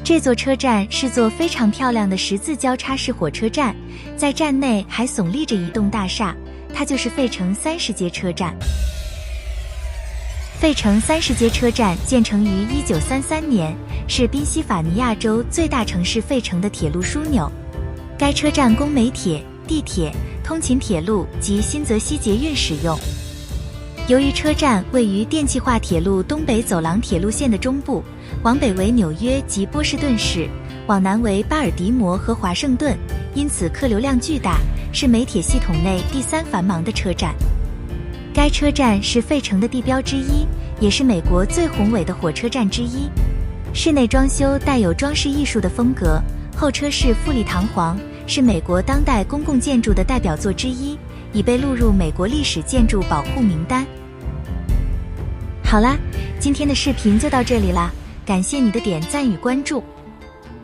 这座车站是座非常漂亮的十字交叉式火车站，在站内还耸立着一栋大厦，它就是费城30街车站。费城30街车站建成于1933年，是宾夕法尼亚州最大城市费城的铁路枢纽。该车站供美铁、地铁、通勤铁路及新泽西捷运使用。由于车站位于电气化铁路东北走廊铁路线的中部，往北为纽约及波士顿市，往南为巴尔的摩和华盛顿，因此客流量巨大，是美铁系统内第3繁忙的车站。该车站是费城的地标之一，也是美国最宏伟的火车站之一。室内装修带有装饰艺术的风格，候车室富丽堂皇，是美国当代公共建筑的代表作之一，已被录入美国历史建筑保护名单。好啦，今天的视频就到这里啦，感谢你的点赞与关注。